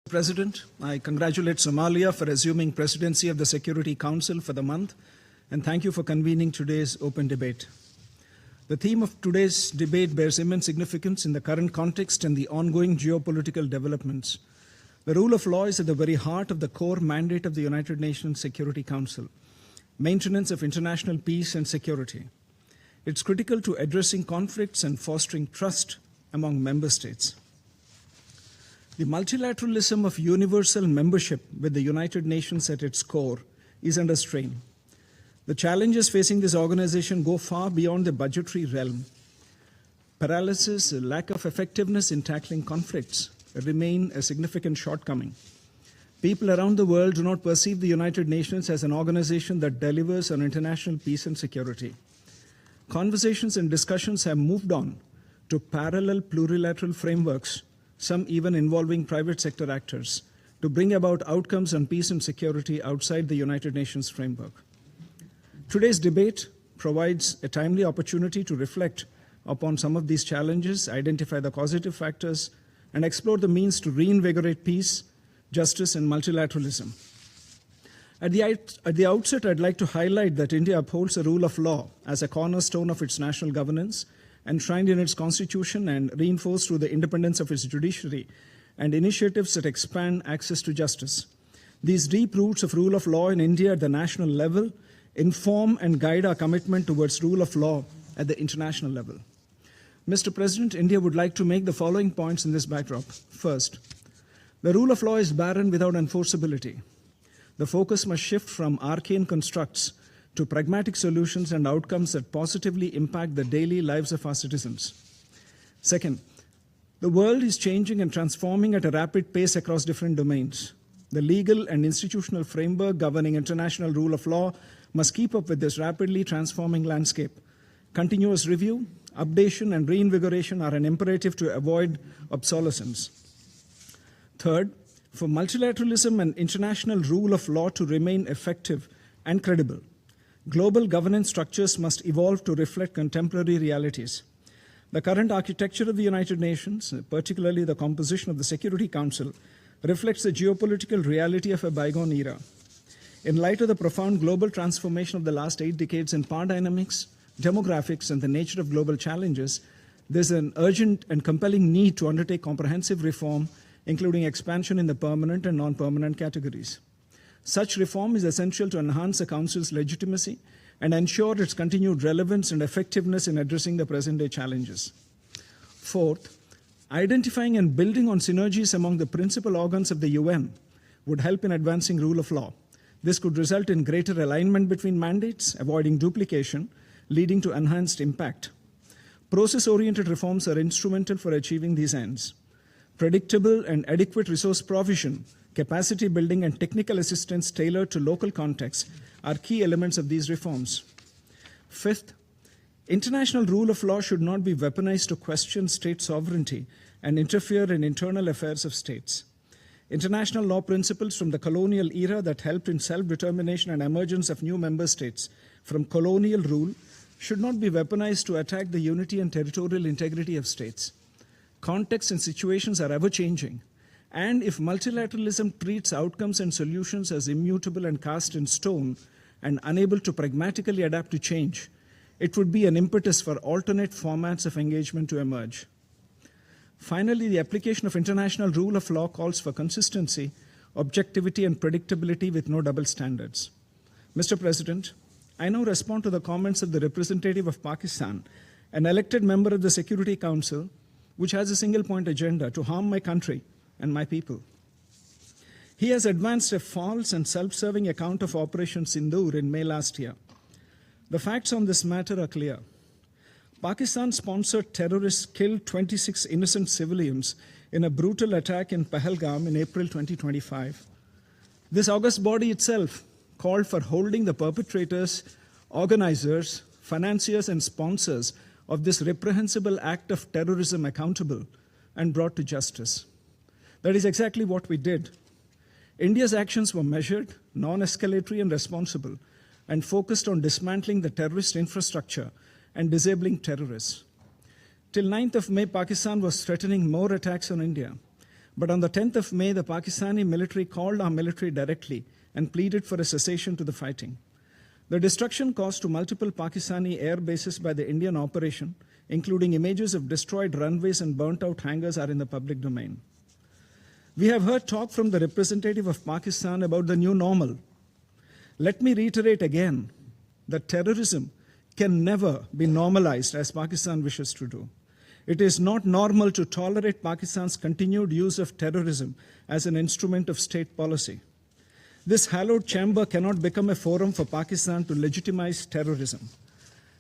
President, I congratulate Somalia for assuming presidency of the Security Council for the month, and thank you for convening today's open debate. The theme of today's debate bears immense significance in the current context and the ongoing geopolitical developments. The rule of law is at the very heart of the core mandate of the United Nations Security Council, maintenance of international peace and security. It's critical to addressing conflicts and fostering trust among member states. The multilateralism of universal membership with the United Nations at its core is under strain. The challenges facing this organization go far beyond the budgetary realm. Paralysis, a lack of effectiveness in tackling conflicts remain a significant shortcoming. People around the world do not perceive the United Nations as an organization that delivers on international peace and security. Conversations and discussions have moved on to parallel plurilateral frameworks, some even involving private sector actors, to bring about outcomes on peace and security outside the United Nations framework. Today's debate provides a timely opportunity to reflect upon some of these challenges, identify the causative factors, and explore the means to reinvigorate peace, justice, and multilateralism. At the outset, I'd like to highlight that India upholds the rule of law as a cornerstone of its national governance, enshrined in its constitution and reinforced through the independence of its judiciary and initiatives that expand access to justice. These deep roots of rule of law in India at the national level inform and guide our commitment towards rule of law at the international level. Mr. President, India would like to make the following points in this backdrop. First, the rule of law is barren without enforceability. The focus must shift from arcane constructs to pragmatic solutions and outcomes that positively impact the daily lives of our citizens. Second, the world is changing and transforming at a rapid pace across different domains. The legal and institutional framework governing international rule of law must keep up with this rapidly transforming landscape. Continuous review, updation, and reinvigoration are an imperative to avoid obsolescence. Third, for multilateralism and international rule of law to remain effective and credible, global governance structures must evolve to reflect contemporary realities. The current architecture of the United Nations, particularly the composition of the Security Council, reflects the geopolitical reality of a bygone era. In light of the profound global transformation of the last 8 decades in power dynamics, demographics, and the nature of global challenges, there's an urgent and compelling need to undertake comprehensive reform, including expansion in the permanent and non-permanent categories. Such reform is essential to enhance the Council's legitimacy and ensure its continued relevance and effectiveness in addressing the present-day challenges. Fourth, identifying and building on synergies among the principal organs of the UN would help in advancing rule of law. This could result in greater alignment between mandates, avoiding duplication, leading to enhanced impact. Process-oriented reforms are instrumental for achieving these ends. Predictable and adequate resource provision, capacity building, and technical assistance tailored to local contexts are key elements of these reforms. Fifth, international rule of law should not be weaponized to question state sovereignty and interfere in internal affairs of states. International law principles from the colonial era that helped in self-determination and emergence of new member states from colonial rule should not be weaponized to attack the unity and territorial integrity of states. Contexts and situations are ever-changing, and if multilateralism treats outcomes and solutions as immutable and cast in stone and unable to pragmatically adapt to change, it would be an impetus for alternate formats of engagement to emerge. Finally, the application of international rule of law calls for consistency, objectivity, and predictability with no double standards. Mr. President, I now respond to the comments of the representative of Pakistan, an elected member of the Security Council, which has a single-point agenda to harm my country and my people. He has advanced a false and self-serving account of Operation Sindoor in May last year. The facts on this matter are clear. Pakistan-sponsored terrorists killed 26 innocent civilians in a brutal attack in Pahalgam in April 2025. This august body itself called for holding the perpetrators, organizers, financiers, and sponsors of this reprehensible act of terrorism accountable and brought to justice. That is exactly what we did. India's actions were measured, non-escalatory, and responsible, and focused on dismantling the terrorist infrastructure and disabling terrorists. Till 9th of May, Pakistan was threatening more attacks on India. But on the 10th of May, the Pakistani military called our military directly and pleaded for a cessation to the fighting. The destruction caused to multiple Pakistani air bases by the Indian operation, including images of destroyed runways and burnt-out hangars, are in the public domain. We have heard talk from the representative of Pakistan about the new normal. Let me reiterate again that terrorism can never be normalized as Pakistan wishes to do. It is not normal to tolerate Pakistan's continued use of terrorism as an instrument of state policy. This hallowed chamber cannot become a forum for Pakistan to legitimize terrorism.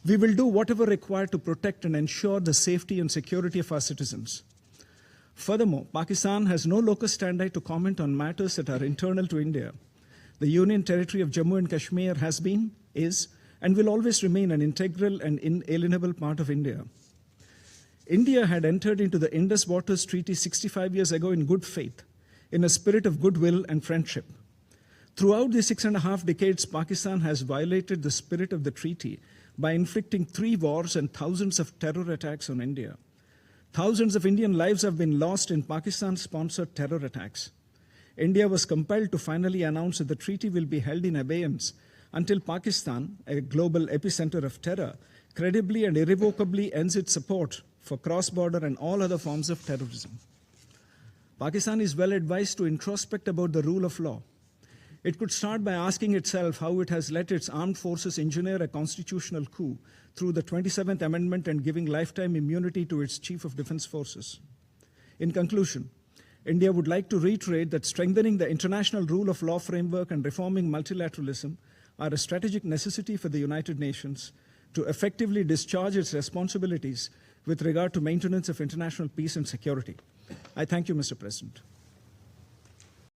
We will do whatever required to protect and ensure the safety and security of our citizens. Furthermore, Pakistan has no locus standi to comment on matters that are internal to India. The Union Territory of Jammu and Kashmir has been, is, and will always remain an integral and inalienable part of India. India had entered into the Indus Waters Treaty 65 years ago in good faith, in a spirit of goodwill and friendship. Throughout the 6.5 decades, Pakistan has violated the spirit of the treaty by inflicting 3 wars and thousands of terror attacks on India. Thousands of Indian lives have been lost in Pakistan-sponsored terror attacks. India was compelled to finally announce that the treaty will be held in abeyance until Pakistan, a global epicenter of terror, credibly and irrevocably ends its support for cross-border and all other forms of terrorism. Pakistan is well advised to introspect about the rule of law. It could start by asking itself how it has let its armed forces engineer a constitutional coup through the 27th Amendment and giving lifetime immunity to its Chief of Defense Forces. In conclusion, India would like to reiterate that strengthening the international rule of law framework and reforming multilateralism are a strategic necessity for the United Nations to effectively discharge its responsibilities with regard to maintenance of international peace and security. I thank you, Mr. President.